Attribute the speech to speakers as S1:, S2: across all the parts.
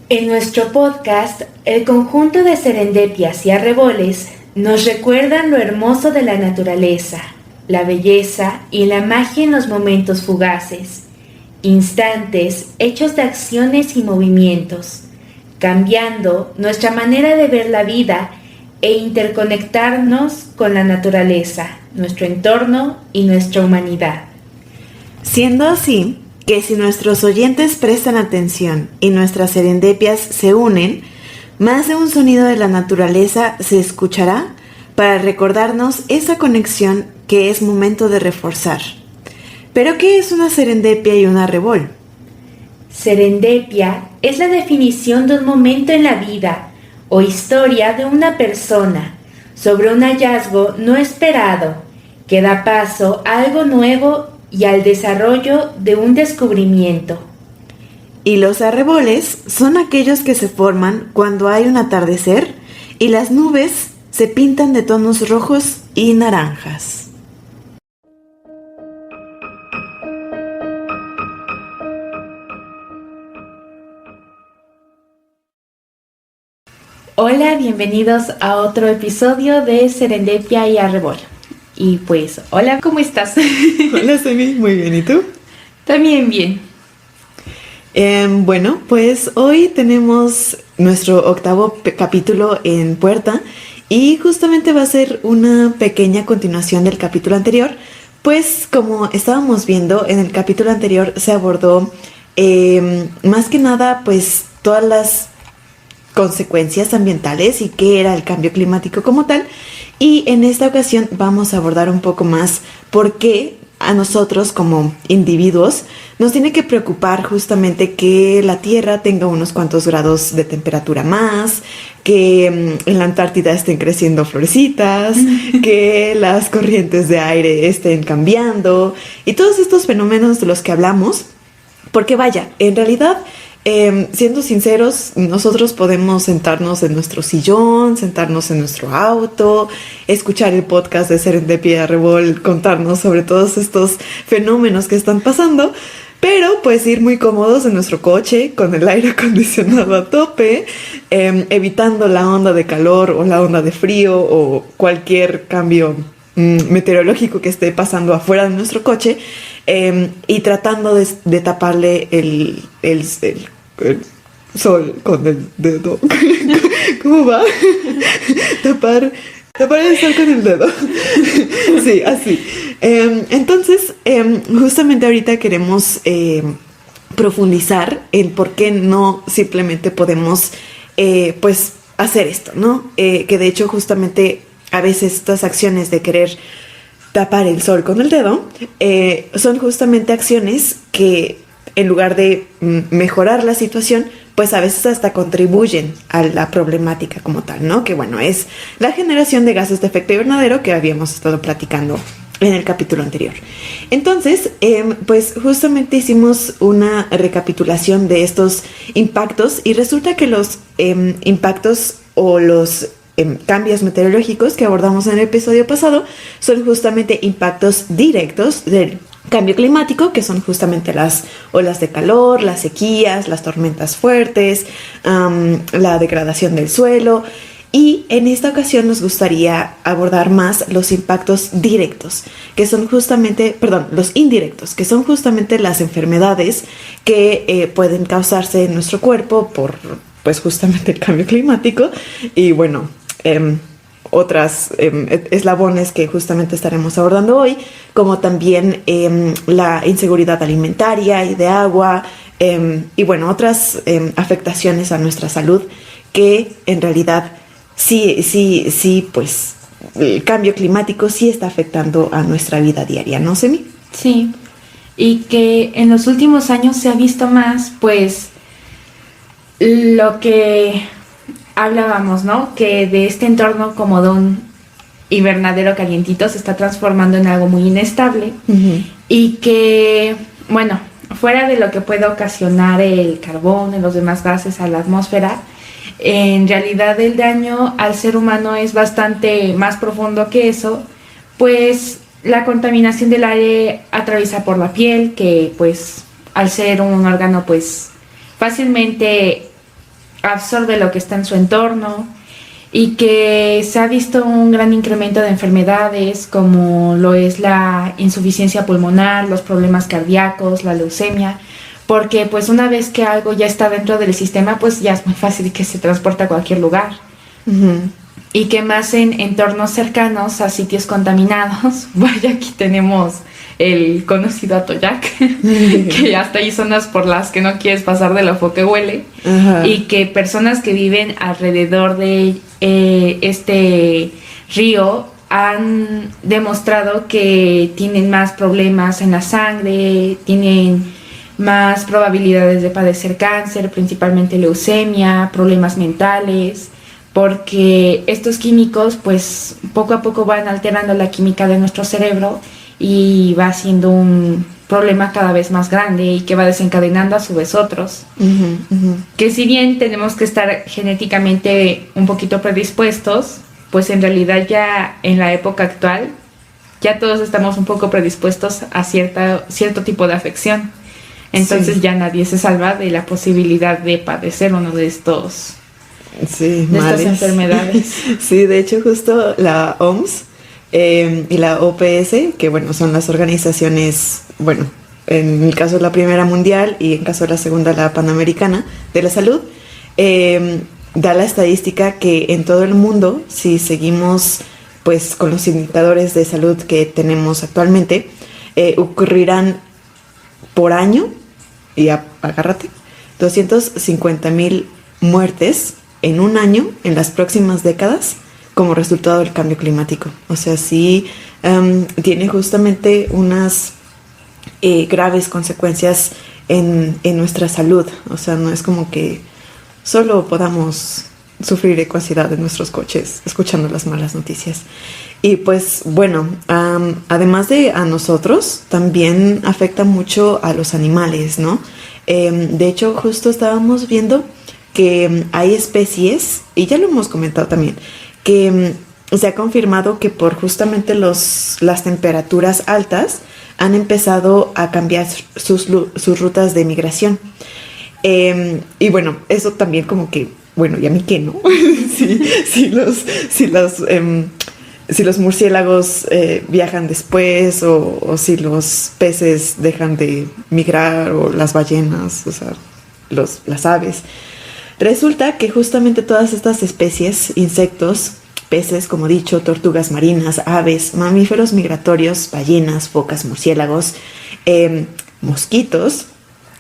S1: En nuestro podcast, el conjunto de serendepias y arreboles nos recuerdan lo hermoso de la naturaleza, la belleza y la magia en los momentos fugaces, instantes hechos de acciones y movimientos, cambiando nuestra manera de ver la vida e interconectarnos con la naturaleza, nuestro entorno y nuestra humanidad.
S2: Siendo así, que si nuestros oyentes prestan atención y nuestras serendepias se unen, más de un sonido de la naturaleza se escuchará para recordarnos esa conexión que es momento de reforzar. ¿Pero qué es una serendipia y un arrebol?
S1: Serendipia es la definición de un momento en la vida o historia de una persona sobre un hallazgo no esperado que da paso a algo nuevo y al desarrollo de un descubrimiento.
S2: Y los arreboles son aquellos que se forman cuando hay un atardecer y las nubes se pintan de tonos rojos y naranjas.
S1: Hola, bienvenidos a otro episodio de Serendipia y Arrebol. Y pues, hola, ¿cómo estás?
S2: Hola, Semi, muy bien, ¿y tú?
S1: También bien.
S2: Bueno, pues hoy tenemos nuestro octavo capítulo en puerta y justamente va a ser una pequeña continuación del capítulo anterior, pues como estábamos viendo en el capítulo anterior se abordó más que nada pues todas las consecuencias ambientales y qué era el cambio climático como tal. Y en esta ocasión vamos a abordar un poco más por qué a nosotros como individuos nos tiene que preocupar justamente que la Tierra tenga unos cuantos grados de temperatura más, que en la Antártida estén creciendo florecitas, que las corrientes de aire estén cambiando y todos estos fenómenos de los que hablamos, porque vaya, en realidad siendo sinceros, nosotros podemos sentarnos en nuestro sillón, sentarnos en nuestro auto, escuchar el podcast de Serendipia y Arrebol, contarnos sobre todos estos fenómenos que están pasando, pero pues ir muy cómodos en nuestro coche, con el aire acondicionado a tope, evitando la onda de calor o la onda de frío o cualquier cambio meteorológico que esté pasando afuera de nuestro coche, y tratando de taparle el sol con el dedo. ¿Cómo va? Tapar el sol con el dedo. Sí, así. Entonces, justamente ahorita queremos profundizar en por qué no simplemente podemos pues hacer esto, ¿no? Que de hecho justamente a veces estas acciones de querer tapar el sol con el dedo son justamente acciones que en lugar de mejorar la situación, pues a veces hasta contribuyen a la problemática como tal, ¿no? Que bueno, es la generación de gases de efecto invernadero que habíamos estado platicando en el capítulo anterior. Entonces, pues justamente hicimos una recapitulación de estos impactos y resulta que los impactos o los cambios meteorológicos que abordamos en el episodio pasado son justamente impactos directos del cambio climático, que son justamente las olas de calor, las sequías, las tormentas fuertes, la degradación del suelo. Y en esta ocasión nos gustaría abordar más los impactos directos, que son justamente, los indirectos, que son justamente las enfermedades que pueden causarse en nuestro cuerpo por, pues justamente el cambio climático y bueno, otras eslabones que justamente estaremos abordando hoy, como también la inseguridad alimentaria y de agua, y bueno, otras afectaciones a nuestra salud que en realidad sí, pues el cambio climático sí está afectando a nuestra vida diaria, ¿no, Semi?
S1: Sí, y que en los últimos años se ha visto más, pues, lo que hablábamos, ¿no? Que de este entorno como de un invernadero calientito se está transformando en algo muy inestable. Uh-huh. Y que, bueno, fuera de lo que puede ocasionar el carbón y los demás gases a la atmósfera, en realidad el daño al ser humano es bastante más profundo que eso, pues la contaminación del aire atraviesa por la piel, que pues al ser un órgano pues fácilmente absorbe lo que está en su entorno y que se ha visto un gran incremento de enfermedades como lo es la insuficiencia pulmonar, los problemas cardíacos, la leucemia, porque pues una vez que algo ya está dentro del sistema, pues ya es muy fácil que se transporte a cualquier lugar.
S2: Ujú.
S1: Y que más en entornos cercanos a sitios contaminados. Vaya, aquí tenemos el conocido Atoyac, que hasta hay zonas por las que no quieres pasar de lo que huele.
S2: Ajá.
S1: Y que personas que viven alrededor de este río han demostrado que tienen más problemas en la sangre, tienen más probabilidades de padecer cáncer, principalmente leucemia, problemas mentales, porque estos químicos pues poco a poco van alterando la química de nuestro cerebro y va siendo un problema cada vez más grande y que va desencadenando a su vez otros.
S2: Ujú, ujú.
S1: Que si bien tenemos que estar genéticamente un poquito predispuestos, pues en realidad ya en la época actual ya todos estamos un poco predispuestos a cierto tipo de afección. Entonces
S2: Sí.
S1: ya nadie se salva de la posibilidad de padecer uno de estas
S2: Sí, males.
S1: enfermedades.
S2: Sí, de hecho justo la OMS y la OPS, que bueno, son las organizaciones, bueno, en el caso de la primera mundial y en caso de la segunda la panamericana de la salud, da la estadística que en todo el mundo, si seguimos pues con los indicadores de salud que tenemos actualmente, ocurrirán por año, y agárrate, 250,000 muertes en un año en las próximas décadas como resultado del cambio climático. O sea, sí tiene justamente unas graves consecuencias en nuestra salud. O sea, no es como que solo podamos sufrir ecuanimidad en nuestros coches escuchando las malas noticias. Y pues bueno, además de a nosotros, también afecta mucho a los animales, ¿no? De hecho, justo estábamos viendo que hay especies, y ya lo hemos comentado también, que se ha confirmado que por justamente las temperaturas altas han empezado a cambiar sus rutas de migración. Y bueno, eso también como que, bueno, ¿y a mí qué, no? Si los murciélagos viajan después o si los peces dejan de migrar o las ballenas, o sea, las aves. Resulta que justamente todas estas especies, insectos, peces, como dicho, tortugas marinas, aves, mamíferos migratorios, ballenas, focas, murciélagos, mosquitos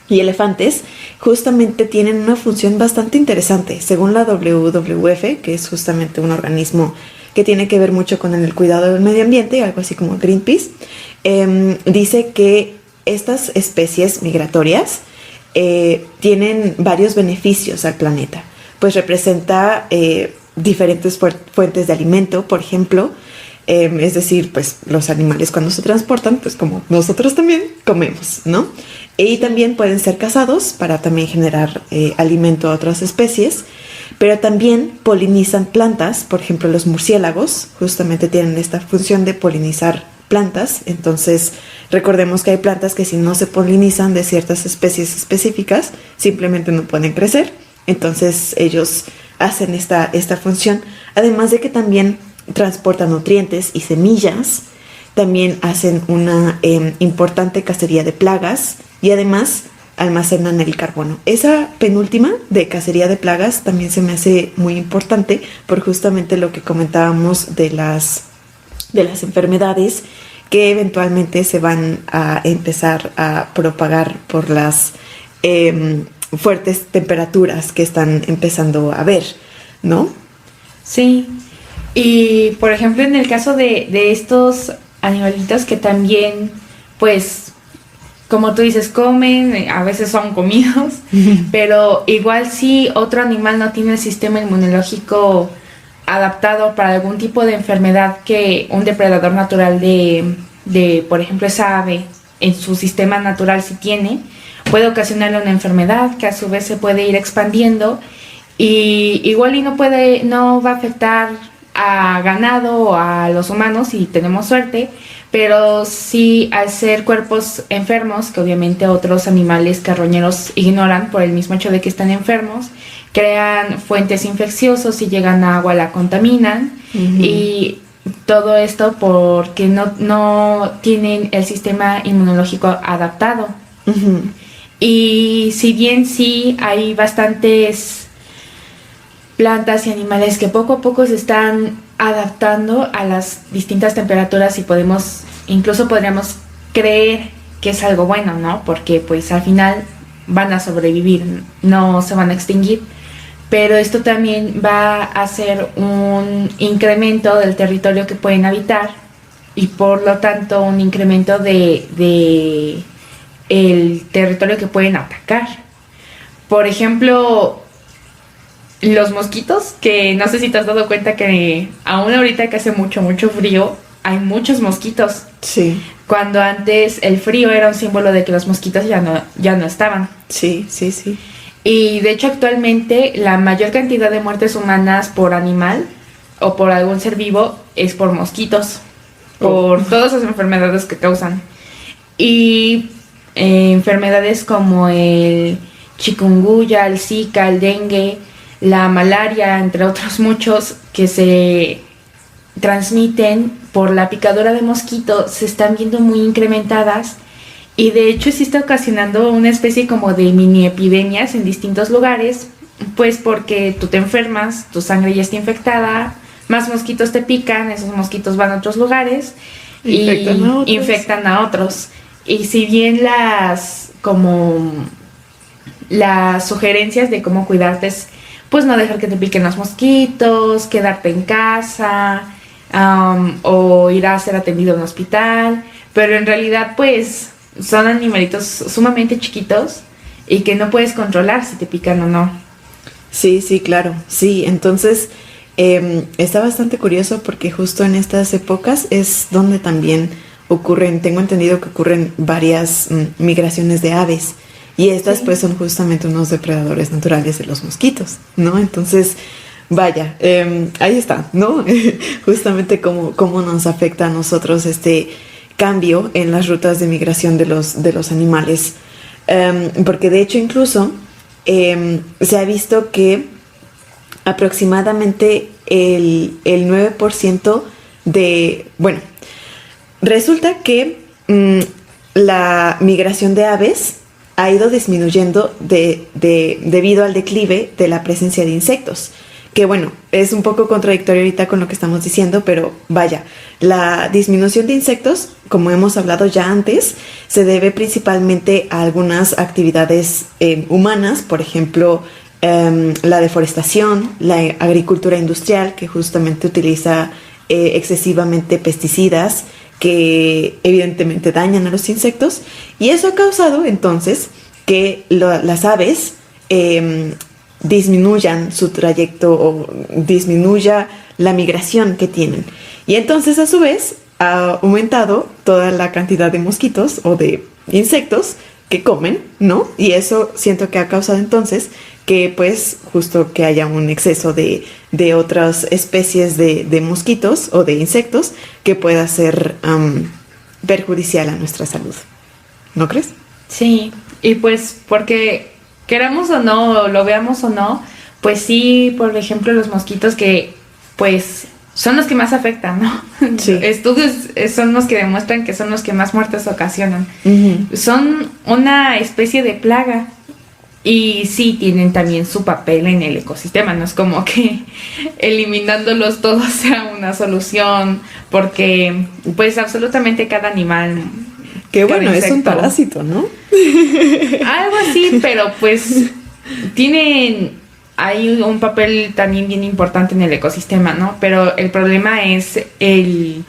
S2: y elefantes, justamente tienen una función bastante interesante. Según la WWF, que es justamente un organismo que tiene que ver mucho con el cuidado del medio ambiente, algo así como Greenpeace, dice que estas especies migratorias tienen varios beneficios al planeta. Pues representa diferentes fuentes de alimento, por ejemplo, es decir, pues los animales cuando se transportan, pues como nosotros también comemos, ¿no? Y también pueden ser cazados para también generar alimento a otras especies, pero también polinizan plantas. Por ejemplo, los murciélagos justamente tienen esta función de polinizar plantas. Entonces recordemos que hay plantas que si no se polinizan de ciertas especies específicas simplemente no pueden crecer. Entonces ellos hacen esta función, además de que también transportan nutrientes y semillas. También hacen una importante cacería de plagas y además almacenan el carbono. Esa penúltima de cacería de plagas también se me hace muy importante por justamente lo que comentábamos de las enfermedades que eventualmente se van a empezar a propagar por las fuertes temperaturas que están empezando a haber, ¿no?
S1: Sí, y por ejemplo en el caso de estos animalitos que también, pues, como tú dices, comen, a veces son comidos, pero igual si otro animal no tiene el sistema inmunológico adaptado para algún tipo de enfermedad que un depredador natural de por ejemplo, esa ave en su sistema natural sí tiene, puede ocasionarle una enfermedad que a su vez se puede ir expandiendo y igual y no va a afectar a ganado o a los humanos si tenemos suerte, pero sí al ser cuerpos enfermos, que obviamente otros animales carroñeros ignoran por el mismo hecho de que están enfermos, crean fuentes infecciosos y llegan a agua, la contaminan. Y todo esto porque no tienen el sistema inmunológico adaptado. Y si bien sí hay bastantes plantas y animales que poco a poco se están adaptando a las distintas temperaturas y incluso podríamos creer que es algo bueno, ¿no? Porque pues al final van a sobrevivir, no se van a extinguir. Pero esto también va a hacer un incremento del territorio que pueden habitar y por lo tanto un incremento de el territorio que pueden atacar. Por ejemplo, los mosquitos, que no sé si te has dado cuenta que aún ahorita que hace mucho frío, hay muchos mosquitos.
S2: Sí.
S1: Cuando antes el frío era un símbolo de que los mosquitos ya no estaban.
S2: Sí.
S1: Y de hecho actualmente la mayor cantidad de muertes humanas por animal o por algún ser vivo es por mosquitos, por todas las enfermedades que causan. Y enfermedades como el chikungunya, el zika, el dengue, la malaria, entre otros muchos que se transmiten por la picadura de mosquito, se están viendo muy incrementadas. Y de hecho sí está ocasionando una especie como de mini epidemias en distintos lugares, pues porque tú te enfermas, tu sangre ya está infectada, más mosquitos te pican, esos mosquitos van a otros lugares y infectan a otros. Y si bien las sugerencias de cómo cuidarte es pues no dejar que te piquen los mosquitos, quedarte en casa, o ir a ser atendido en un hospital, pero en realidad pues son animalitos sumamente chiquitos y que no puedes controlar si te pican o no.
S2: Sí, claro. Sí, entonces está bastante curioso porque justo en estas épocas es donde también tengo entendido que ocurren varias migraciones de aves. Y estas pues son justamente unos depredadores naturales de los mosquitos, ¿no? Entonces, vaya, ahí está, ¿no? Justamente cómo nos afecta a nosotros este cambio en las rutas de migración de los animales. Porque de hecho incluso se ha visto que aproximadamente el 9% resulta que la migración de aves ha ido disminuyendo debido al declive de la presencia de insectos. Que bueno, es un poco contradictorio ahorita con lo que estamos diciendo, pero vaya, la disminución de insectos, como hemos hablado ya antes, se debe principalmente a algunas actividades humanas, por ejemplo, la deforestación, la agricultura industrial, que justamente utiliza excesivamente pesticidas, que evidentemente dañan a los insectos, y eso ha causado entonces que las aves disminuyan su trayecto o disminuya la migración que tienen. Y entonces a su vez ha aumentado toda la cantidad de mosquitos o de insectos que comen, ¿no? Y eso siento que ha causado entonces que pues justo que haya un exceso de otras especies de mosquitos o de insectos que pueda ser perjudicial a nuestra salud. ¿No crees?
S1: Sí, y pues porque queramos o no, lo veamos o no, pues sí, por ejemplo, los mosquitos que pues son los que más afectan, ¿no? Sí. Estudios son los que demuestran que son los que más muertes ocasionan. Uh-huh. Son una especie de plaga y sí tienen también su papel en el ecosistema, no es como que eliminándolos todos sea una solución, porque pues absolutamente cada animal...
S2: Que bueno, insecto, es un parásito, ¿no?
S1: Algo así, pero pues hay un papel también bien importante en el ecosistema, ¿no? Pero el problema es el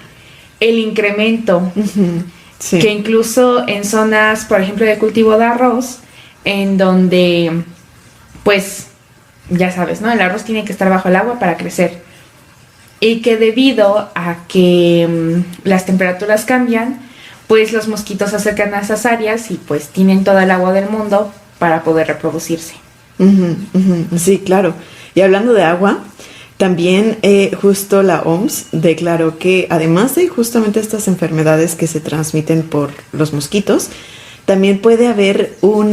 S1: incremento, uh-huh, sí. Que incluso en zonas, por ejemplo, de cultivo de arroz, en donde, pues, ya sabes, ¿no? El arroz tiene que estar bajo el agua para crecer. Y que debido a que las temperaturas cambian, pues los mosquitos se acercan a esas áreas y pues tienen toda el agua del mundo para poder reproducirse.
S2: Uh-huh, uh-huh. Sí, claro. Y hablando de agua, También justo la OMS declaró que además de justamente estas enfermedades que se transmiten por los mosquitos, también puede haber un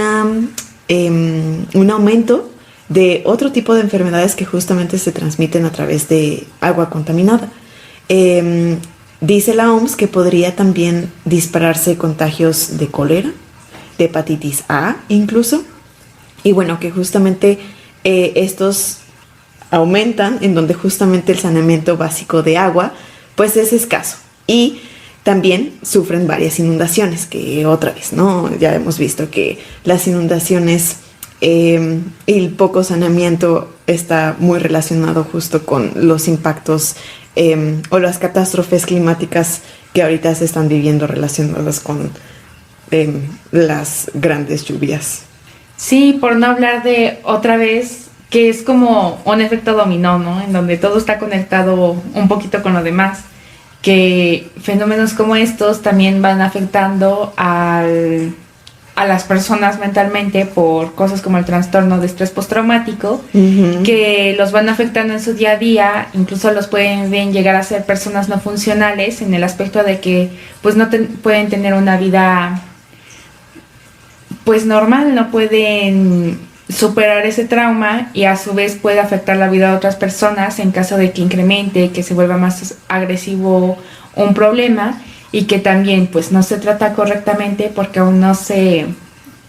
S2: aumento de otro tipo de enfermedades que justamente se transmiten a través de agua contaminada. Dice la OMS que podría también dispararse contagios de cólera, de hepatitis A incluso, y bueno, que justamente estos aumentan en donde justamente el saneamiento básico de agua pues es escaso, y también sufren varias inundaciones, que otra vez, ¿no? Ya hemos visto que las inundaciones y el poco saneamiento está muy relacionado justo con los impactos o las catástrofes climáticas que ahorita se están viviendo relacionadas con las grandes lluvias.
S1: Sí, por no hablar de otra vez que es como un efecto dominó, ¿no? En donde todo está conectado un poquito con lo demás, que fenómenos como estos también van afectando a las personas mentalmente por cosas como el trastorno de estrés postraumático, que los van afectando en su día a día, incluso los pueden llegar a ser personas no funcionales en el aspecto de que pues no pueden tener una vida pues normal, no pueden superar ese trauma, y a su vez puede afectar la vida de otras personas en caso de que incremente, que se vuelva más agresivo un problema, y que también pues no se trata correctamente porque aún no se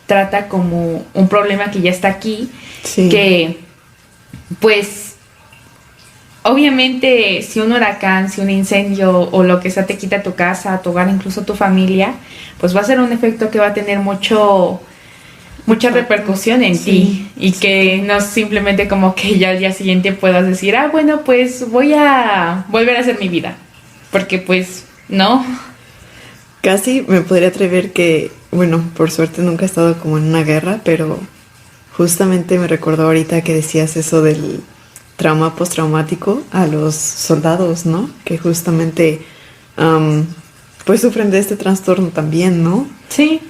S1: trata como un problema que ya está aquí, sí. Que pues obviamente si un huracán, si un incendio o lo que sea te quita tu casa, tu hogar, incluso tu familia, pues va a ser un efecto que va a tener mucha repercusión en ti, y que no simplemente como que ya al día siguiente puedas decir, bueno, pues voy a volver a hacer mi vida, porque pues no.
S2: Casi me podría atrever que, bueno, por suerte nunca he estado como en una guerra, pero justamente me recordó ahorita que decías eso del trauma postraumático a los soldados, ¿no? Que justamente pues sufren de este trastorno también, ¿no?
S1: Sí.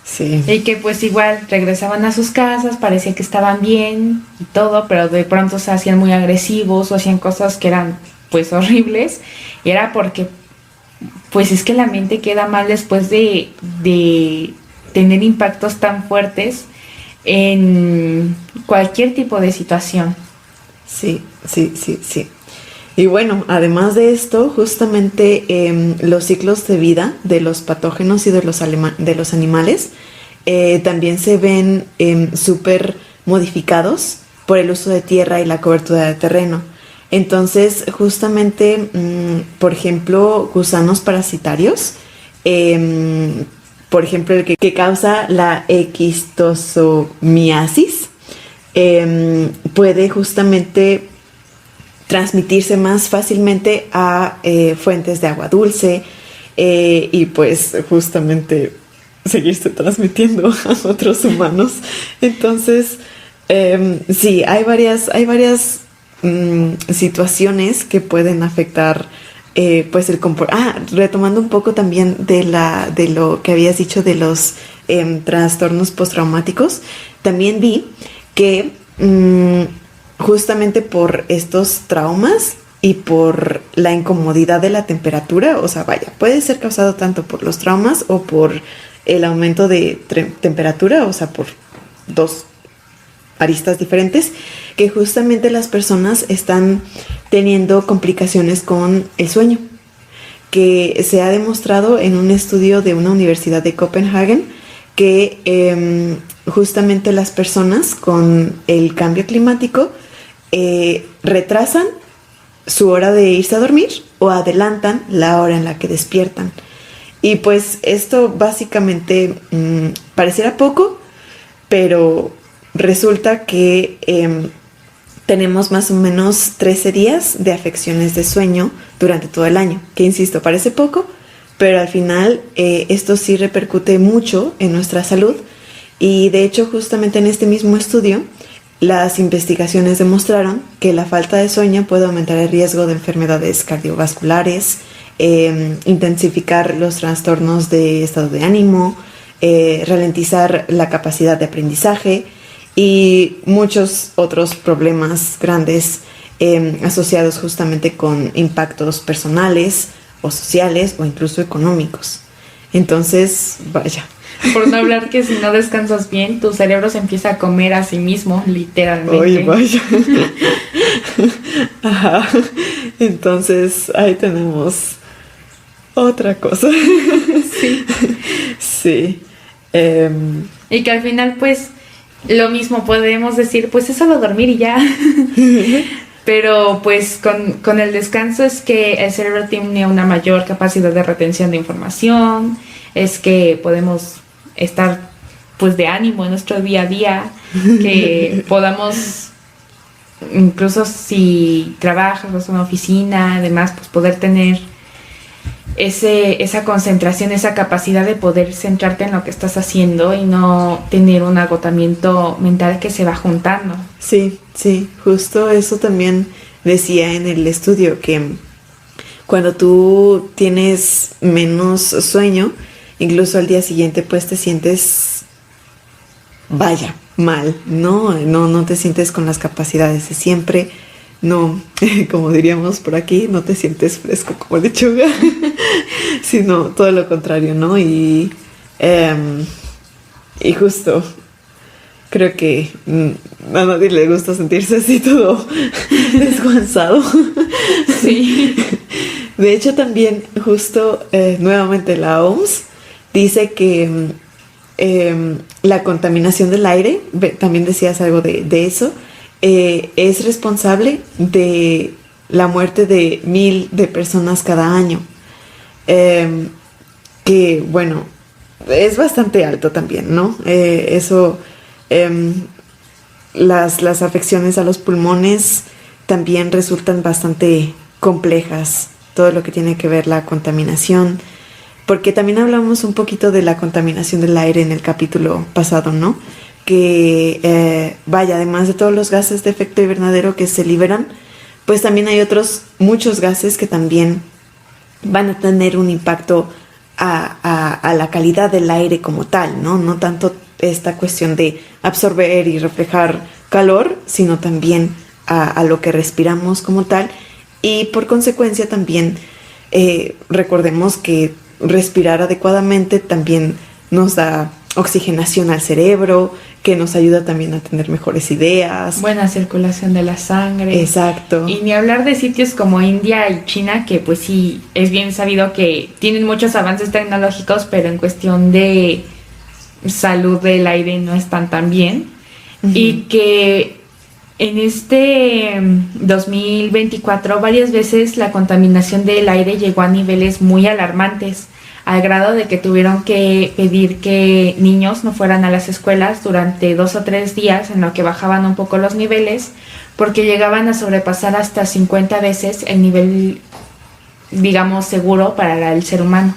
S2: Sí.
S1: Y que pues igual regresaban a sus casas, parecía que estaban bien y todo, pero de pronto se hacían muy agresivos o hacían cosas que eran pues horribles, y era porque pues es que la mente queda mal después de tener impactos tan fuertes en cualquier tipo de situación.
S2: Sí. Y bueno, además de esto, justamente los ciclos de vida de los patógenos y de los animales también se ven súper modificados por el uso de tierra y la cobertura de terreno. Entonces, justamente, por ejemplo, gusanos parasitarios, por ejemplo, el que causa la esquistosomiasis, puede justamente transmitirse más fácilmente a fuentes de agua dulce y pues justamente seguirse transmitiendo a otros humanos. Entonces, sí, hay varias situaciones que pueden afectar pues el comportamiento. Retomando un poco también de lo que habías dicho de los trastornos postraumáticos, también vi que justamente por estos traumas y por la incomodidad de la temperatura, o sea, vaya, puede ser causado tanto por los traumas o por el aumento de temperatura, o sea, por dos aristas diferentes, que justamente las personas están teniendo complicaciones con el sueño, que se ha demostrado en un estudio de una universidad de Copenhague que justamente las personas con el cambio climático retrasan su hora de irse a dormir o adelantan la hora en la que despiertan. Y pues esto básicamente pareciera poco, pero resulta que tenemos más o menos 13 días de afecciones de sueño durante todo el año, que insisto, parece poco, pero al final esto sí repercute mucho en nuestra salud. Y de hecho, justamente en este mismo estudio, las investigaciones demostraron que la falta de sueño puede aumentar el riesgo de enfermedades cardiovasculares, intensificar los trastornos de estado de ánimo, ralentizar la capacidad de aprendizaje y muchos otros problemas grandes asociados justamente con impactos personales o sociales o incluso económicos. Entonces, vaya.
S1: Por no hablar que si no descansas bien, tu cerebro se empieza a comer a sí mismo, literalmente.
S2: Oye, vaya. Ajá. Entonces, ahí tenemos otra cosa.
S1: Sí.
S2: Sí.
S1: Y que al final, pues, lo mismo podemos decir, pues es solo dormir y ya. Pero pues con el descanso es que el cerebro tiene una mayor capacidad de retención de información, es que podemos estar pues de ánimo en nuestro día a día, que podamos, incluso si trabajas en una oficina, además, pues poder tener esa concentración, esa capacidad de poder centrarte en lo que estás haciendo y no tener un agotamiento mental que se va juntando.
S2: Sí, sí, justo eso también decía en el estudio, que cuando tú tienes menos sueño, incluso al día siguiente pues te sientes, vaya, mal, no te sientes con las capacidades de siempre, no, como diríamos por aquí, no te sientes fresco como lechuga, sino todo lo contrario, ¿no? Y justo creo que a nadie le gusta sentirse así todo desguanzado.
S1: Sí.
S2: De hecho, también justo nuevamente la OMS dice que la contaminación del aire, también decías algo de eso, es responsable de la muerte de 1,000 de personas cada año. Que bueno, es bastante alto también, ¿no? Eso, las afecciones a los pulmones también resultan bastante complejas, todo lo que tiene que ver la contaminación, porque también hablamos un poquito de la contaminación del aire en el capítulo pasado, ¿no? Que vaya, además de todos los gases de efecto invernadero que se liberan, pues también hay muchos gases que también van a tener un impacto a la calidad del aire como tal, ¿no? No tanto esta cuestión de absorber y reflejar calor, sino también a lo que respiramos como tal. Y por consecuencia también recordemos que respirar adecuadamente también nos da oxigenación al cerebro, que nos ayuda también a tener mejores ideas.
S1: Buena circulación de la sangre.
S2: Exacto.
S1: Y ni hablar de sitios como India y China, que pues sí, es bien sabido que tienen muchos avances tecnológicos, pero en cuestión de salud del aire no están tan bien. Uh-huh. Y que en este 2024 varias veces la contaminación del aire llegó a niveles muy alarmantes, al grado de que tuvieron que pedir que niños no fueran a las escuelas durante 2 o 3 días, en lo que bajaban un poco los niveles, porque llegaban a sobrepasar hasta 50 veces el nivel, digamos, seguro para el ser humano.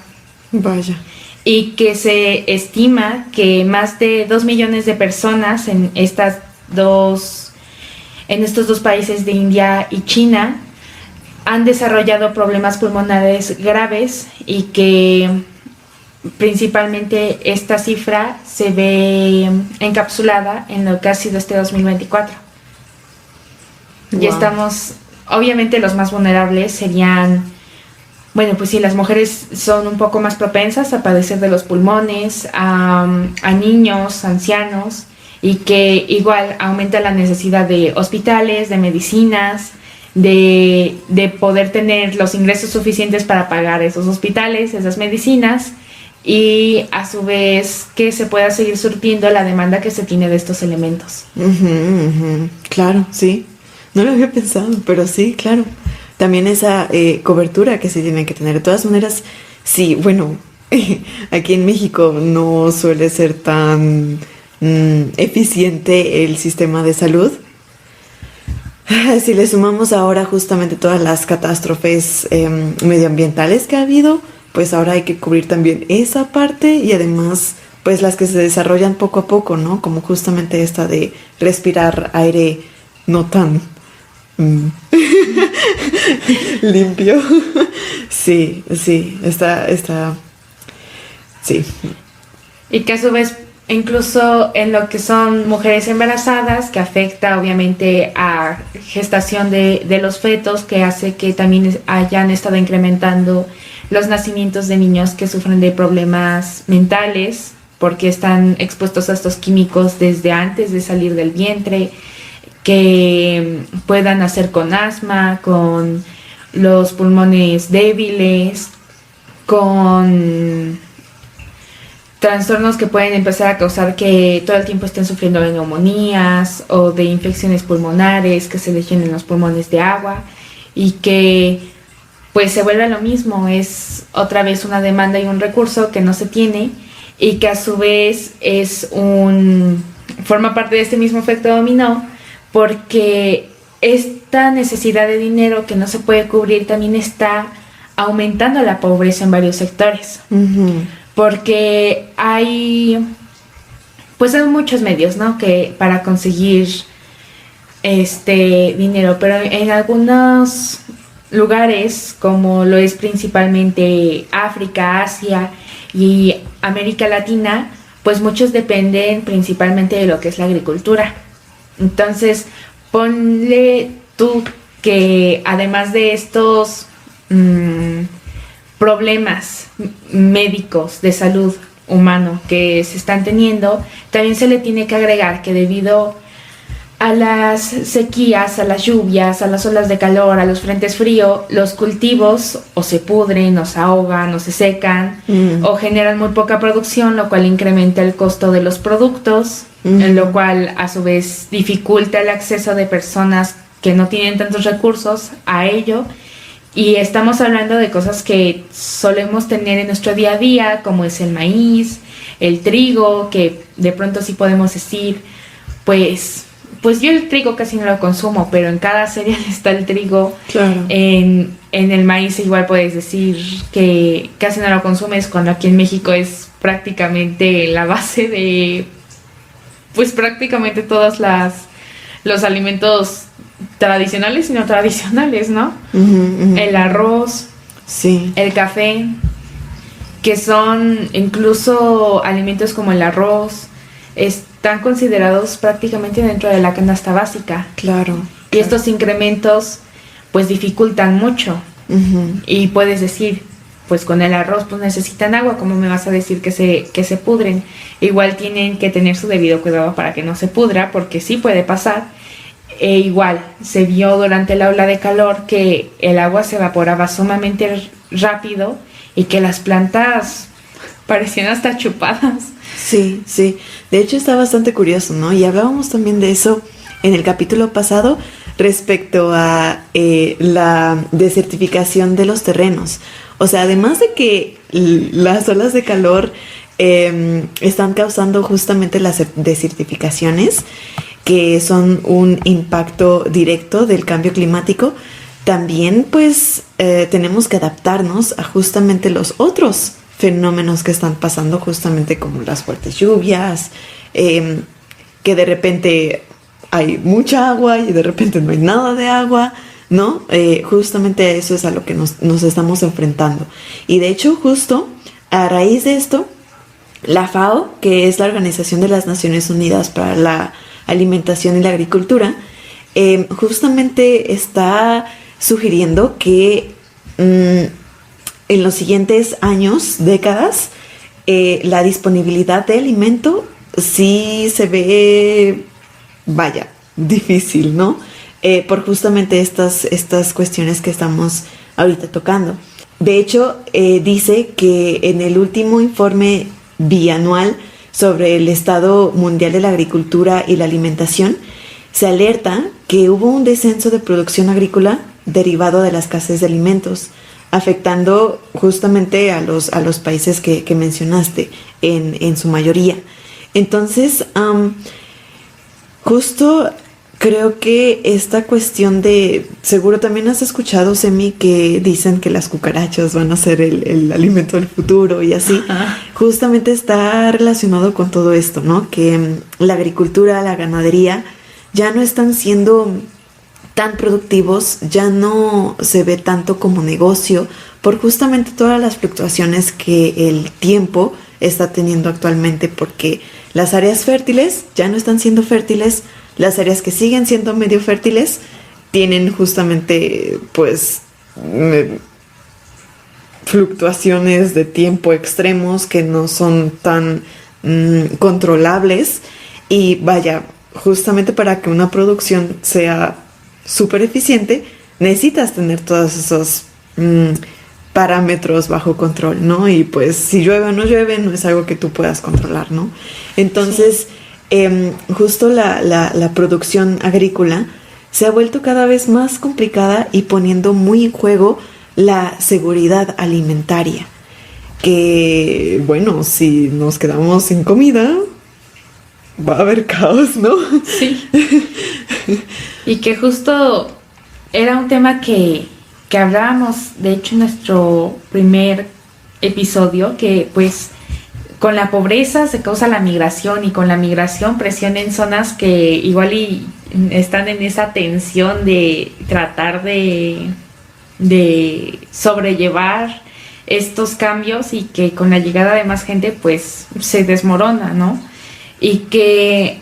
S2: Vaya.
S1: Y que se estima que más de 2 millones de personas en estos dos países de India y China han desarrollado problemas pulmonares graves, y que principalmente esta cifra se ve encapsulada en lo que ha sido este 2024. Wow. Y estamos, obviamente los más vulnerables serían, bueno, pues sí, las mujeres son un poco más propensas a padecer de los pulmones, a niños, ancianos, y que igual aumenta la necesidad de hospitales, de medicinas, de poder tener los ingresos suficientes para pagar esos hospitales, esas medicinas, y a su vez que se pueda seguir surtiendo la demanda que se tiene de estos elementos.
S2: Claro, sí. No lo había pensado, pero sí, claro. También esa cobertura que se tiene que tener. De todas maneras, sí, bueno, aquí en México no suele ser tan eficiente el sistema de salud. Si le sumamos ahora justamente todas las catástrofes medioambientales que ha habido, pues ahora hay que cubrir también esa parte, y además pues las que se desarrollan poco a poco, ¿no? Como justamente esta de respirar aire no tan limpio. Sí, está, sí.
S1: Y que a su vez incluso en lo que son mujeres embarazadas, que afecta obviamente a gestación de los fetos, que hace que también hayan estado incrementando los nacimientos de niños que sufren de problemas mentales, porque están expuestos a estos químicos desde antes de salir del vientre, que puedan nacer con asma, con los pulmones débiles, con trastornos que pueden empezar a causar que todo el tiempo estén sufriendo de neumonías o de infecciones pulmonares, que se les llenen los pulmones de agua y que pues se vuelve lo mismo, es otra vez una demanda y un recurso que no se tiene y que a su vez forma parte de este mismo efecto dominó, porque esta necesidad de dinero que no se puede cubrir también está aumentando la pobreza en varios sectores.
S2: Uh-huh.
S1: Porque hay muchos medios, ¿no? Que para conseguir dinero, pero en algunos lugares, como lo es principalmente África, Asia y América Latina, pues muchos dependen principalmente de lo que es la agricultura. Entonces, ponle tú que además de estos problemas médicos de salud humano que se están teniendo, también se le tiene que agregar que debido a las sequías, a las lluvias, a las olas de calor, a los frentes fríos, los cultivos o se pudren, o se ahogan, o se secan, o generan muy poca producción, lo cual incrementa el costo de los productos, lo cual a su vez dificulta el acceso de personas que no tienen tantos recursos a ello. Y estamos hablando de cosas que solemos tener en nuestro día a día, como es el maíz, el trigo, que de pronto sí podemos decir, pues yo el trigo casi no lo consumo, pero en cada cereal está el trigo. Claro. En el maíz igual puedes decir que casi no lo consumes, cuando aquí en México es prácticamente la base de, pues prácticamente todos los alimentos tradicionales y no tradicionales, ¿no? Uh-huh, uh-huh. El arroz, sí, el café, que son incluso alimentos como el arroz, están considerados prácticamente dentro de la canasta básica. Claro. Y estos incrementos pues dificultan mucho. Uh-huh. Y puedes decir, pues con el arroz pues necesitan agua, ¿cómo me vas a decir que se pudren? Igual tienen que tener su debido cuidado para que no se pudra, porque sí puede pasar. E igual, se vio durante la ola de calor que el agua se evaporaba sumamente rápido y que las plantas parecían hasta chupadas.
S2: Sí, sí. De hecho está bastante curioso, ¿no? Y hablábamos también de eso en el capítulo pasado respecto a la desertificación de los terrenos. O sea, además de que las olas de calor están causando justamente las desertificaciones, que son un impacto directo del cambio climático, también pues tenemos que adaptarnos a justamente los otros fenómenos que están pasando, justamente como las fuertes lluvias, que de repente hay mucha agua y de repente no hay nada de agua, ¿no? Justamente eso es a lo que nos estamos enfrentando. Y de hecho, justo a raíz de esto, la FAO, que es la Organización de las Naciones Unidas para la Alimentación y la Agricultura, justamente está sugiriendo que en los siguientes años, décadas, la disponibilidad de alimento sí se ve, difícil, ¿no? Por justamente estas cuestiones que estamos ahorita tocando. De hecho, dice que en el último informe bianual sobre el estado mundial de la agricultura y la alimentación, se alerta que hubo un descenso de producción agrícola derivado de la escasez de alimentos, afectando justamente a los países que mencionaste en su mayoría. Entonces, justo creo que esta cuestión de, seguro también has escuchado, Semi, que dicen que las cucarachas van a ser el alimento del futuro y así. Ajá. Justamente está relacionado con todo esto, ¿no? Que la agricultura, la ganadería ya no están siendo tan productivos, ya no se ve tanto como negocio por justamente todas las fluctuaciones que el tiempo está teniendo actualmente, porque Las áreas fértiles ya no están siendo fértiles, las áreas que siguen siendo medio fértiles tienen justamente pues fluctuaciones de tiempo extremos que no son tan controlables, y vaya, justamente para que una producción sea súper eficiente necesitas tener todos esos parámetros bajo control, ¿no? Y pues si llueve o no llueve no es algo que tú puedas controlar, ¿no? Entonces, justo la producción agrícola se ha vuelto cada vez más complicada y poniendo muy en juego la seguridad alimentaria. Que, bueno, si nos quedamos sin comida, va a haber caos, ¿no?
S1: Sí. Y que justo era un tema que hablábamos, de hecho, en nuestro primer episodio, que pues con la pobreza se causa la migración, y con la migración presión en zonas que igual y están en esa tensión de tratar de sobrellevar estos cambios, y que con la llegada de más gente pues se desmorona, ¿no? Y que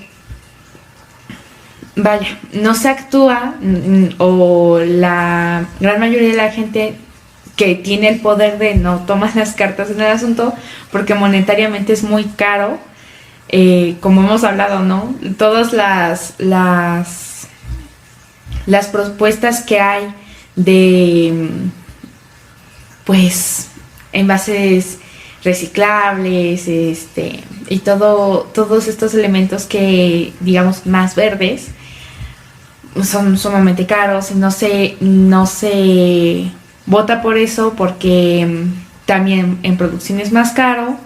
S1: vaya, no se actúa, o la gran mayoría de la gente que tiene el poder de no tomar las cartas en el asunto, porque monetariamente es muy caro, como hemos hablado, ¿no? Todas las propuestas que hay de pues envases reciclables, y todos estos elementos que digamos más verdes son sumamente caros, y no se vota por eso, porque también en producción es más caro,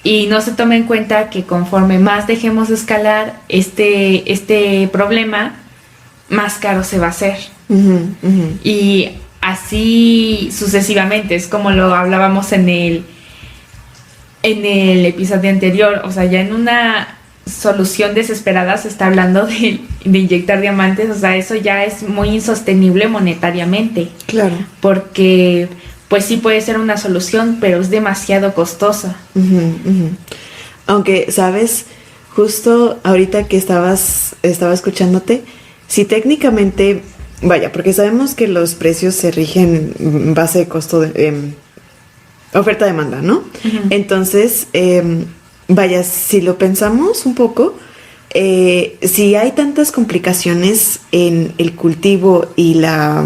S1: y no se toma en cuenta que conforme más dejemos de escalar este problema, más caro se va a hacer. Y así sucesivamente, es como lo hablábamos en el episodio anterior. O sea, ya en una solución desesperada se está hablando de inyectar diamantes. O sea, eso ya es muy insostenible monetariamente.
S2: Claro.
S1: Porque pues sí puede ser una solución, pero es demasiado costosa.
S2: Aunque, ¿sabes? Justo ahorita que estaba escuchándote, si técnicamente, vaya, porque sabemos que los precios se rigen en base de costo de oferta-demanda, ¿no? Entonces, vaya, si lo pensamos un poco, si hay tantas complicaciones en el cultivo y la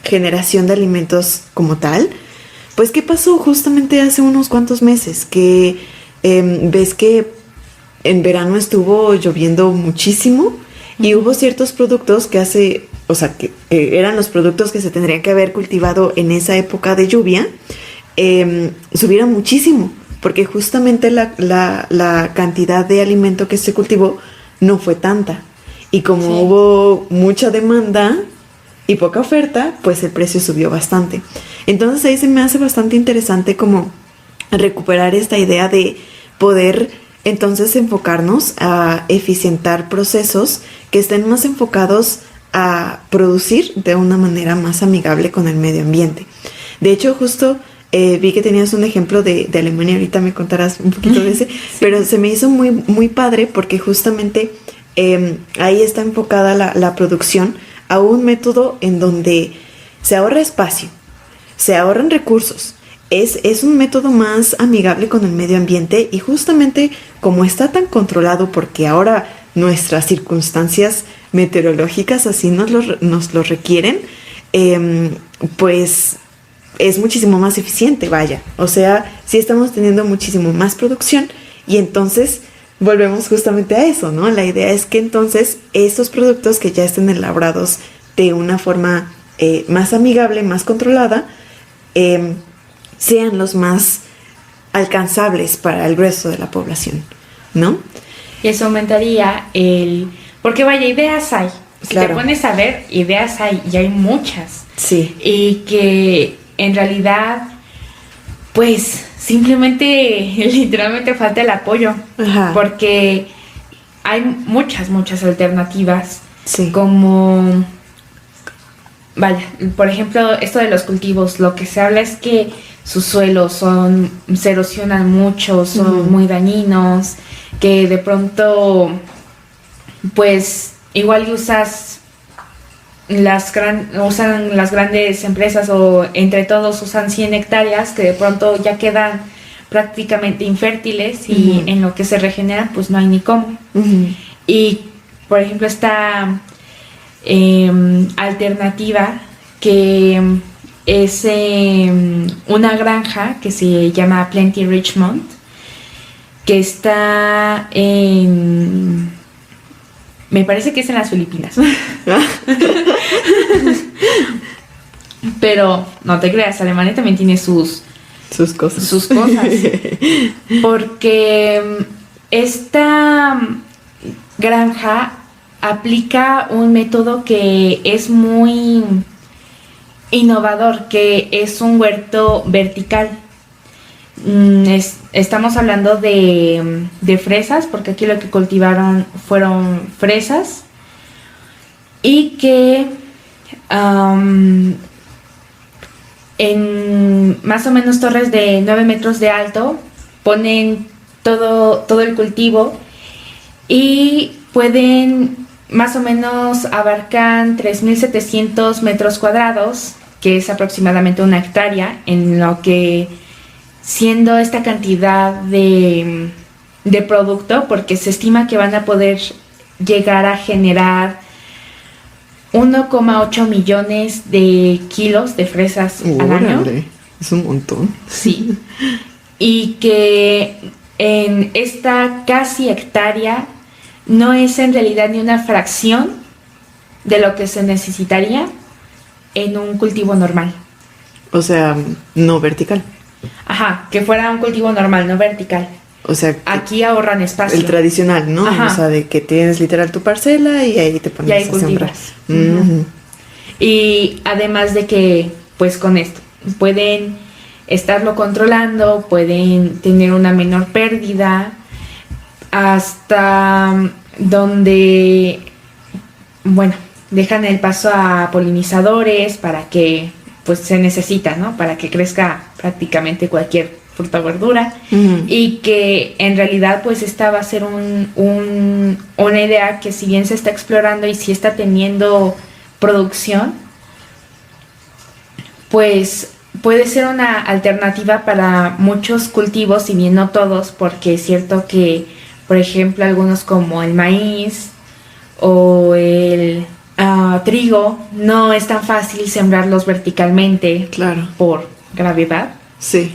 S2: generación de alimentos como tal, pues ¿qué pasó justamente hace unos cuantos meses? Que ves que en verano estuvo lloviendo muchísimo y hubo ciertos productos que eran los productos que se tendrían que haber cultivado en esa época de lluvia, subieron muchísimo, porque justamente la cantidad de alimento que se cultivó no fue tanta. Y como hubo mucha demanda y poca oferta, pues el precio subió bastante. Entonces ahí se me hace bastante interesante como recuperar esta idea de poder entonces enfocarnos a eficientar procesos que estén más enfocados a producir de una manera más amigable con el medio ambiente. De hecho, justo vi que tenías un ejemplo de Alemania, ahorita me contarás un poquito de ese, pero se me hizo muy, muy padre porque justamente ahí está enfocada la producción a un método en donde se ahorra espacio, se ahorran recursos. Es un método más amigable con el medio ambiente, y justamente como está tan controlado, porque ahora nuestras circunstancias meteorológicas así nos lo requieren, pues es muchísimo más eficiente, vaya. O sea, sí estamos teniendo muchísimo más producción, y entonces volvemos justamente a eso, ¿no? La idea es que entonces estos productos que ya estén elaborados de una forma más amigable, más controlada, sean los más alcanzables para el grueso de la población, ¿no?
S1: Y eso aumentaría porque vaya, ideas hay. Si te pones a ver, ideas hay, y hay muchas.
S2: Sí.
S1: Y que en realidad, pues, simplemente, literalmente falta el apoyo.
S2: Ajá.
S1: Porque hay muchas alternativas.
S2: Sí.
S1: Como, vaya, por ejemplo, esto de los cultivos, lo que se habla es que sus suelos se erosionan mucho, son muy dañinos, que de pronto pues igual usan las grandes empresas o entre todos usan 100 hectáreas que de pronto ya quedan prácticamente infértiles y en lo que se regeneran pues no hay ni cómo. Y por ejemplo esta alternativa que es una granja que se llama Plenty Richmond, que está me parece que es en las Filipinas. Pero no te creas, Alemania también tiene sus
S2: cosas.
S1: Porque esta granja aplica un método que es muy innovador, que es un huerto vertical. Estamos hablando de fresas, porque aquí lo que cultivaron fueron fresas, y que en más o menos torres de 9 metros de alto ponen todo el cultivo y pueden más o menos abarcan 3.700 metros cuadrados, que es aproximadamente una hectárea, en lo que siendo esta cantidad de producto, porque se estima que van a poder llegar a generar 1,8 millones de kilos de fresas al año.
S2: Es un montón.
S1: Sí. Y que en esta casi hectárea no es en realidad ni una fracción de lo que se necesitaría en un cultivo normal.
S2: O sea, no vertical.
S1: Ajá, que fuera un cultivo normal, no vertical.
S2: O sea,
S1: aquí ahorran espacio.
S2: El tradicional, ¿no? Ajá. O sea, de que tienes literal tu parcela y ahí te pones
S1: y ahí
S2: a
S1: cultivas.
S2: sembrar.
S1: Y además de que, pues con esto, pueden estarlo controlando, pueden tener una menor pérdida, hasta donde, bueno, dejan el paso a polinizadores para que, pues se necesita, ¿no? Para que crezca prácticamente cualquier fruta o verdura, y que en realidad pues esta va a ser una idea que si bien se está explorando y si está teniendo producción, pues puede ser una alternativa para muchos cultivos, si bien no todos, porque es cierto que, por ejemplo, algunos como el maíz o el trigo, no es tan fácil sembrarlos verticalmente.
S2: Claro.
S1: Por gravedad.
S2: Sí.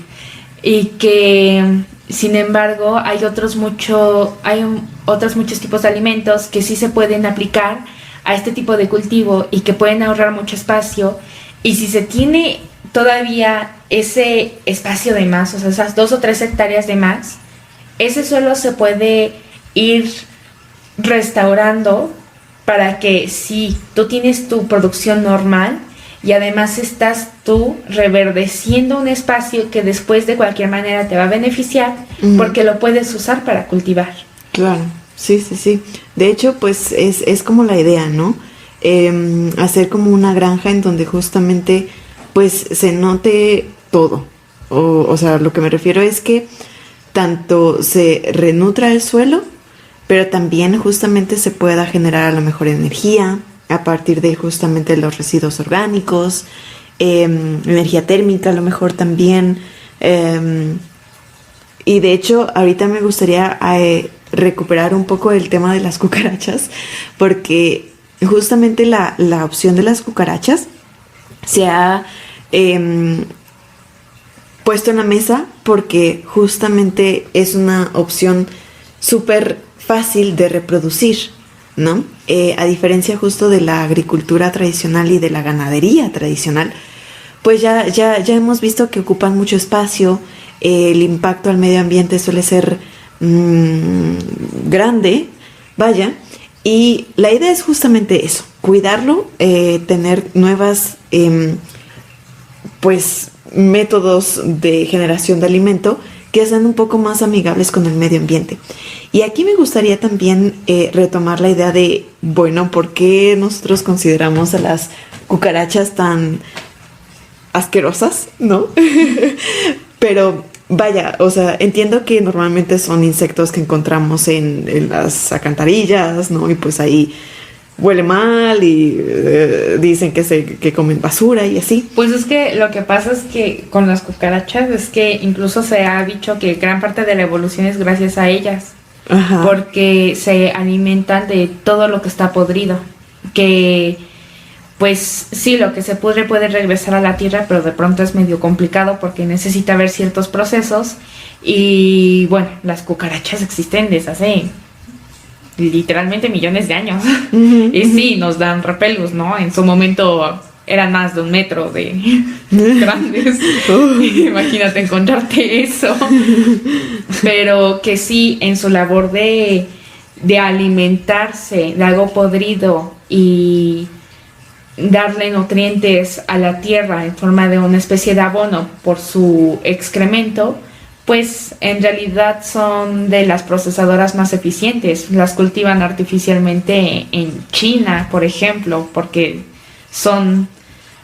S1: Y que, sin embargo, hay otros muchos tipos de alimentos que sí se pueden aplicar a este tipo de cultivo y que pueden ahorrar mucho espacio. Y si se tiene todavía ese espacio de más, o sea, esas 2 o 3 hectáreas de más, ese suelo se puede ir restaurando para que si tú tienes tu producción normal y además estás tú reverdeciendo un espacio que después de cualquier manera te va a beneficiar, porque lo puedes usar para cultivar.
S2: Claro, sí. De hecho, pues es como la idea, ¿no? Hacer como una granja en donde justamente pues se note todo. O sea, lo que me refiero es que tanto se renutra el suelo, pero también justamente se pueda generar a lo mejor energía a partir de justamente los residuos orgánicos, energía térmica a lo mejor también. Y de hecho, ahorita me gustaría recuperar un poco el tema de las cucarachas, porque justamente la opción de las cucarachas se ha puesto en la mesa porque justamente es una opción súper fácil de reproducir, ¿no? A diferencia justo de la agricultura tradicional y de la ganadería tradicional, pues ya hemos visto que ocupan mucho espacio, el impacto al medio ambiente suele ser grande, vaya, y la idea es justamente eso, cuidarlo, tener nuevas pues métodos de generación de alimento que sean un poco más amigables con el medio ambiente. Y aquí me gustaría también retomar la idea de, bueno, ¿por qué nosotros consideramos a las cucarachas tan asquerosas, no? Pero vaya, o sea, entiendo que normalmente son insectos que encontramos en las alcantarillas, ¿no? Y pues ahí huele mal y dicen que comen basura y así.
S1: Pues es que lo que pasa es que con las cucarachas es que incluso se ha dicho que gran parte de la evolución es gracias a ellas.
S2: Ajá.
S1: Porque se alimentan de todo lo que está podrido. Que pues sí, lo que se pudre puede regresar a la tierra, pero de pronto es medio complicado porque necesita haber ciertos procesos. Y bueno, las cucarachas existen desde hace literalmente millones de años.
S2: Uh-huh,
S1: y sí, nos dan repelús, ¿no? En su momento eran más de 1 metro de grandes. Imagínate encontrarte eso. Pero que sí, en su labor de alimentarse de algo podrido y darle nutrientes a la tierra en forma de una especie de abono por su excremento, pues en realidad son de las procesadoras más eficientes. Las cultivan artificialmente en China, por ejemplo, porque son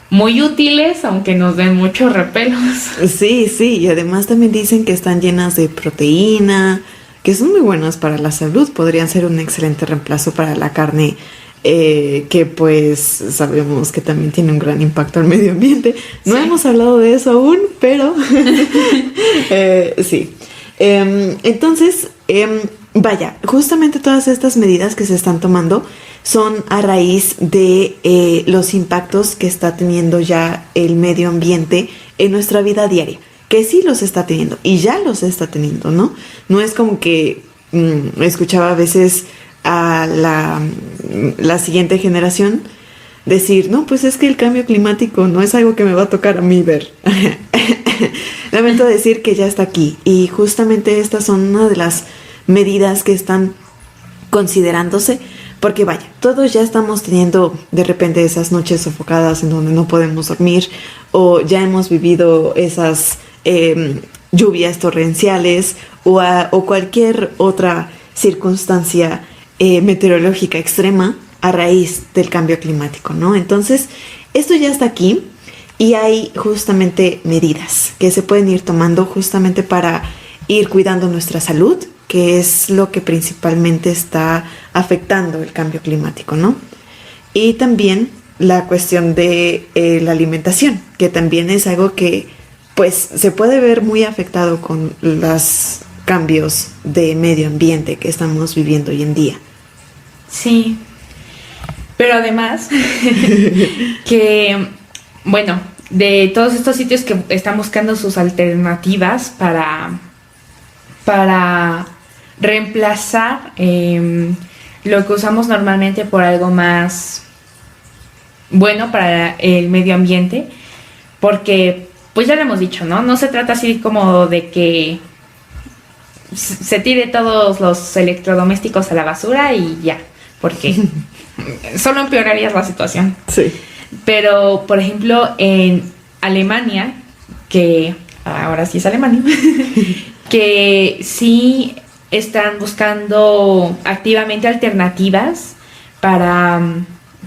S1: muy útiles, aunque nos den muchos repelos.
S2: Sí, sí, y además también dicen que están llenas de proteína, que son muy buenas para la salud, podrían ser un excelente reemplazo para la carne, que pues sabemos que también tiene un gran impacto al medio ambiente. No
S1: Sí.
S2: hemos hablado de eso aún, pero sí. Entonces, vaya, justamente todas estas medidas que se están tomando son a raíz de los impactos que está teniendo ya el medio ambiente en nuestra vida diaria, que sí los está teniendo y ya los está teniendo, ¿no? No es como que escuchaba a veces a la siguiente generación decir, no, pues es que el cambio climático no es algo que me va a tocar a mí ver. Lamento decir que ya está aquí y justamente estas son una de las medidas que están considerándose, porque vaya, todos ya estamos teniendo de repente esas noches sofocadas en donde no podemos dormir, o ya hemos vivido esas lluvias torrenciales o cualquier otra circunstancia meteorológica extrema a raíz del cambio climático, ¿no? Entonces, esto ya está aquí y hay justamente medidas que se pueden ir tomando justamente para ir cuidando nuestra salud, que es lo que principalmente está afectando el cambio climático, ¿no? Y también la cuestión de la alimentación, que también es algo que pues se puede ver muy afectado con los cambios de medio ambiente que estamos viviendo hoy en día.
S1: Sí, pero además que, bueno, de todos estos sitios que están buscando sus alternativas para reemplazar lo que usamos normalmente por algo más bueno para el medio ambiente, porque pues ya lo hemos dicho, ¿no? No se trata así como de que se tire todos los electrodomésticos a la basura y ya, porque solo empeorarías la situación.
S2: Sí.
S1: Pero, por ejemplo, en Alemania, que ahora sí es Alemania, que sí están buscando activamente alternativas para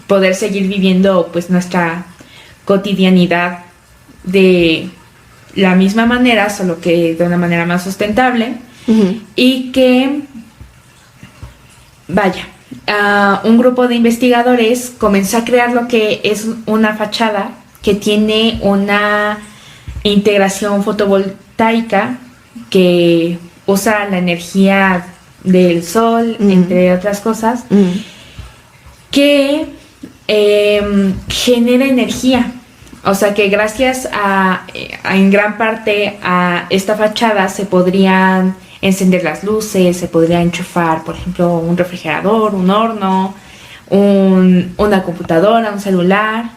S1: poder seguir viviendo pues nuestra cotidianidad de la misma manera, solo que de una manera más sustentable.
S2: Uh-huh.
S1: Y que, vaya, un grupo de investigadores comenzó a crear lo que es una fachada que tiene una integración fotovoltaica que usa la energía del sol,
S2: uh-huh,
S1: entre otras cosas,
S2: uh-huh,
S1: que genera energía. O sea que gracias a en gran parte a esta fachada se podrían encender las luces, se podría enchufar, por ejemplo, un refrigerador, un horno, una computadora, un celular,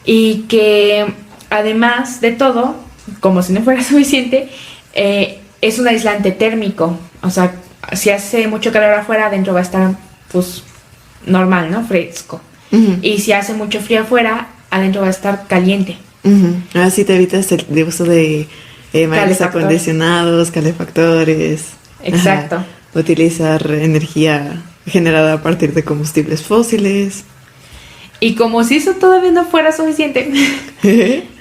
S1: y que además de todo, como si no fuera suficiente, es un aislante térmico. O sea, si hace mucho calor afuera, adentro va a estar pues normal, ¿no? Fresco.
S2: uh-huh.
S1: Y si hace mucho frío afuera, adentro va a estar caliente.
S2: Uh-huh. Así te evitas el uso de aires
S1: Calefactor.
S2: acondicionados, calefactores.
S1: Exacto.
S2: Ajá. Utilizar energía generada a partir de combustibles fósiles.
S1: Y como si eso todavía no fuera suficiente,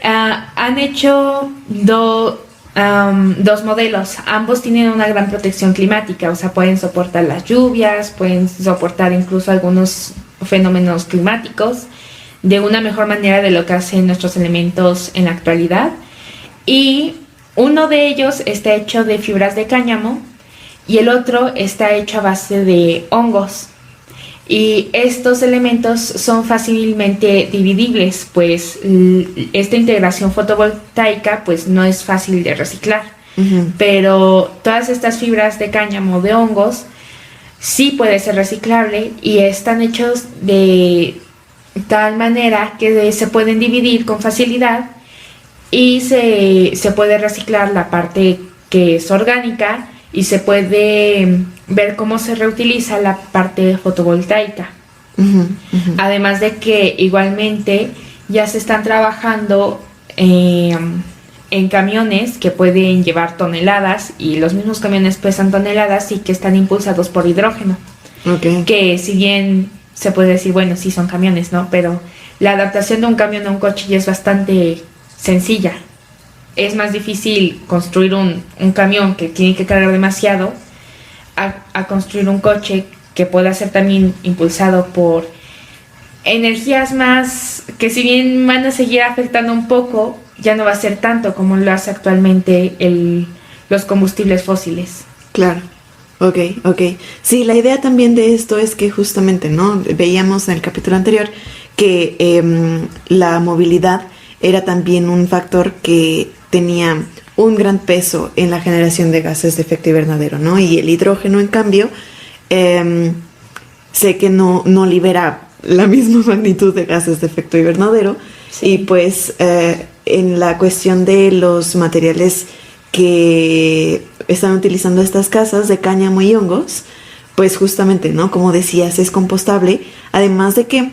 S1: han hecho dos modelos. Ambos tienen una gran protección climática, o sea, pueden soportar las lluvias, pueden soportar incluso algunos fenómenos climáticos de una mejor manera de lo que hacen nuestros elementos en la actualidad. Y uno de ellos está hecho de fibras de cáñamo y el otro está hecho a base de hongos. Y estos elementos son fácilmente dividibles, pues esta integración fotovoltaica pues no es fácil de reciclar. Uh-huh. Pero todas estas fibras de cáñamo de hongos sí puede ser reciclable y están hechos de tal manera que se pueden dividir con facilidad y se puede reciclar la parte que es orgánica y se puede ver cómo se reutiliza la parte fotovoltaica. Uh-huh, uh-huh. Además de que igualmente ya se están trabajando en camiones que pueden llevar toneladas y los mismos camiones pesan toneladas y que están impulsados por hidrógeno. Okay. Que si bien se puede decir, bueno, sí son camiones, ¿no? Pero la adaptación de un camión a un coche ya es bastante sencilla. Es más difícil construir un camión que tiene que cargar demasiado a construir un coche que pueda ser también impulsado por energías más que, si bien van a seguir afectando un poco, ya no va a ser tanto como lo hace actualmente los combustibles fósiles.
S2: Claro. Ok. Sí, la idea también de esto es que justamente, ¿no? Veíamos en el capítulo anterior que la movilidad era también un factor que tenía un gran peso en la generación de gases de efecto invernadero, ¿no? Y el hidrógeno, en cambio, sé que no libera la misma magnitud de gases de efecto invernadero. Sí. Y pues en la cuestión de los materiales que están utilizando estas casas de cáñamo y hongos, pues justamente, ¿no? Como decías, es compostable, además de que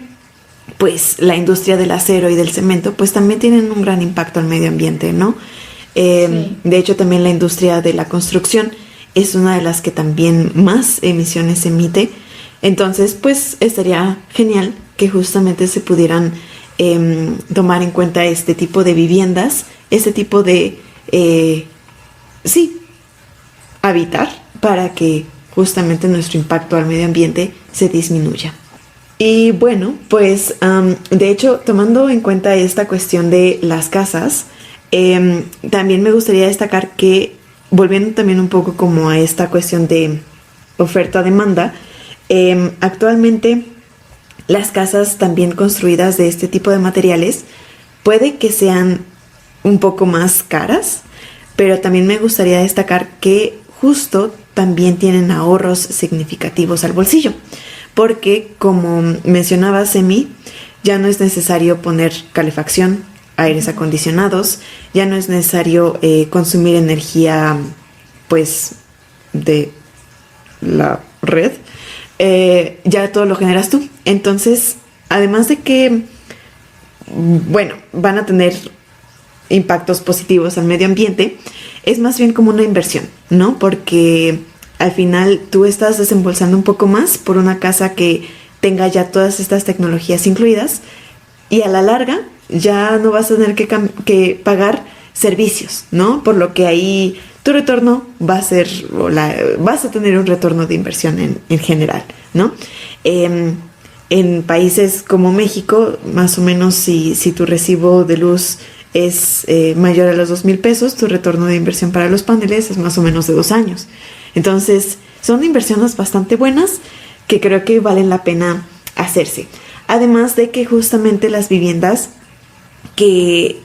S2: pues la industria del acero y del cemento pues también tienen un gran impacto al medio ambiente, ¿no? Sí. De hecho, también la industria de la construcción es una de las que también más emisiones emite. Entonces, pues estaría genial que justamente se pudieran tomar en cuenta este tipo de viviendas, este tipo de, habitar, para que justamente nuestro impacto al medio ambiente se disminuya. Y bueno, pues de hecho, tomando en cuenta esta cuestión de las casas, también me gustaría destacar que, volviendo también un poco como a esta cuestión de oferta-demanda, actualmente las casas también construidas de este tipo de materiales puede que sean un poco más caras, pero también me gustaría destacar que justo también tienen ahorros significativos al bolsillo, porque como mencionaba Semi, ya no es necesario poner calefacción, aires acondicionados, ya no es necesario consumir energía pues de la red, ya todo lo generas tú. Entonces, además de que, bueno, van a tener impactos positivos al medio ambiente, es más bien como una inversión, ¿no? Porque al final tú estás desembolsando un poco más por una casa que tenga ya todas estas tecnologías incluidas, y a la larga ya no vas a tener que pagar servicios, ¿no? Por lo que ahí tu retorno va a ser, vas a tener un retorno de inversión en general, ¿no? En países como México, más o menos si tu recibo de luz es mayor a los 2,000 pesos, tu retorno de inversión para los paneles es más o menos de 2 años. Entonces, son inversiones bastante buenas que creo que valen la pena hacerse. Además de que justamente las viviendas que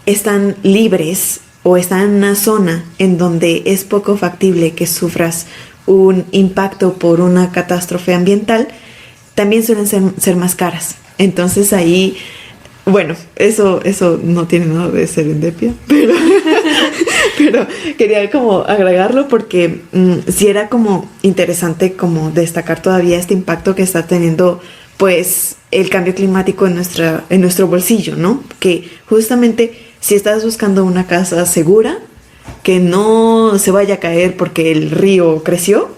S2: están libres o están en una zona en donde es poco factible que sufras un impacto por una catástrofe ambiental, también suelen ser más caras. Entonces ahí, bueno, eso no tiene nada de serendipia, pero quería como agregarlo porque sí era como interesante como destacar todavía este impacto que está teniendo pues el cambio climático en nuestro bolsillo, ¿no? Que justamente si estás buscando una casa segura, que no se vaya a caer porque el río creció,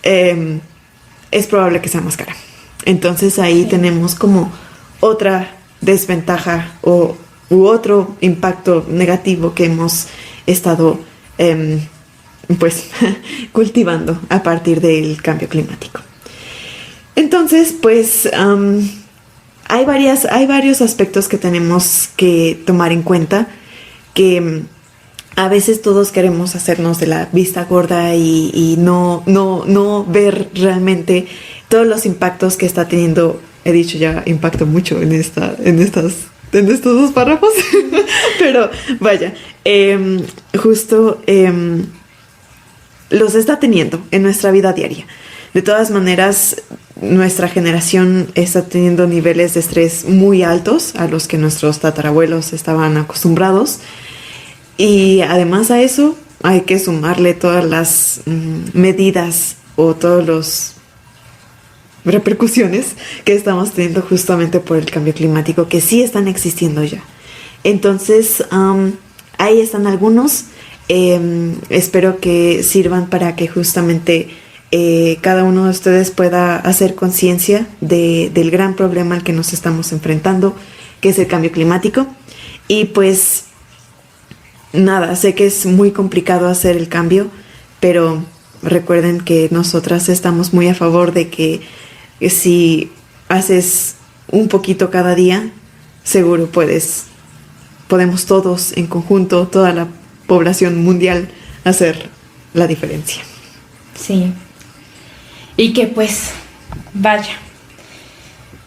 S2: es probable que sea más cara. Entonces ahí tenemos como otra desventaja u otro impacto negativo que hemos estado pues cultivando a partir del cambio climático. Entonces, pues hay varios aspectos que tenemos que tomar en cuenta, que a veces todos queremos hacernos de la vista gorda y no ver realmente todos los impactos que está teniendo. He dicho ya impacto mucho en estos dos párrafos, pero vaya, justo los está teniendo en nuestra vida diaria. De todas maneras, nuestra generación está teniendo niveles de estrés muy altos a los que nuestros tatarabuelos estaban acostumbrados. Y además a eso hay que sumarle todas las medidas o todas las repercusiones que estamos teniendo justamente por el cambio climático, que sí están existiendo ya. Entonces, ahí están algunos. Espero que sirvan para que justamente cada uno de ustedes pueda hacer conciencia del gran problema al que nos estamos enfrentando, que es el cambio climático. Y pues nada, sé que es muy complicado hacer el cambio, pero recuerden que nosotras estamos muy a favor de que si haces un poquito cada día, seguro podemos todos en conjunto, toda la población mundial, hacer la diferencia.
S1: Sí. Y que pues, vaya,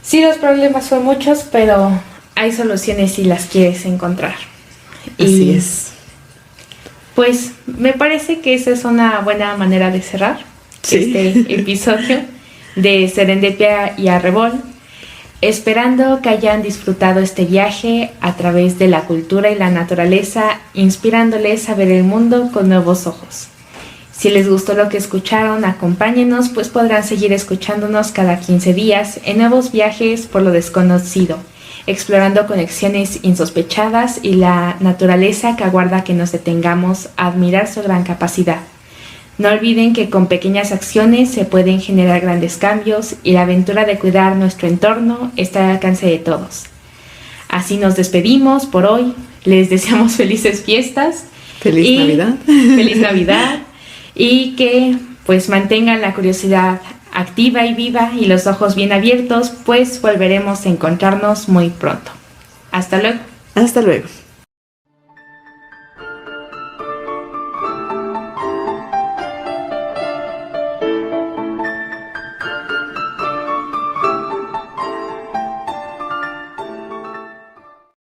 S1: sí, los problemas son muchos, pero hay soluciones si las quieres encontrar.
S2: Así es.
S1: Pues me parece que esa es una buena manera de cerrar este episodio de Serendipia y Arrebol, esperando que hayan disfrutado este viaje a través de la cultura y la naturaleza, inspirándoles a ver el mundo con nuevos ojos. Si les gustó lo que escucharon, acompáñenos, pues podrán seguir escuchándonos cada 15 días en nuevos viajes por lo desconocido, explorando conexiones insospechadas y la naturaleza que aguarda que nos detengamos a admirar su gran capacidad. No olviden que con pequeñas acciones se pueden generar grandes cambios y la aventura de cuidar nuestro entorno está al alcance de todos. Así nos despedimos por hoy. Les deseamos felices fiestas.
S2: Feliz Navidad.
S1: Feliz Navidad. Y que pues mantengan la curiosidad activa y viva y los ojos bien abiertos, pues volveremos a encontrarnos muy pronto. Hasta luego.
S2: Hasta luego.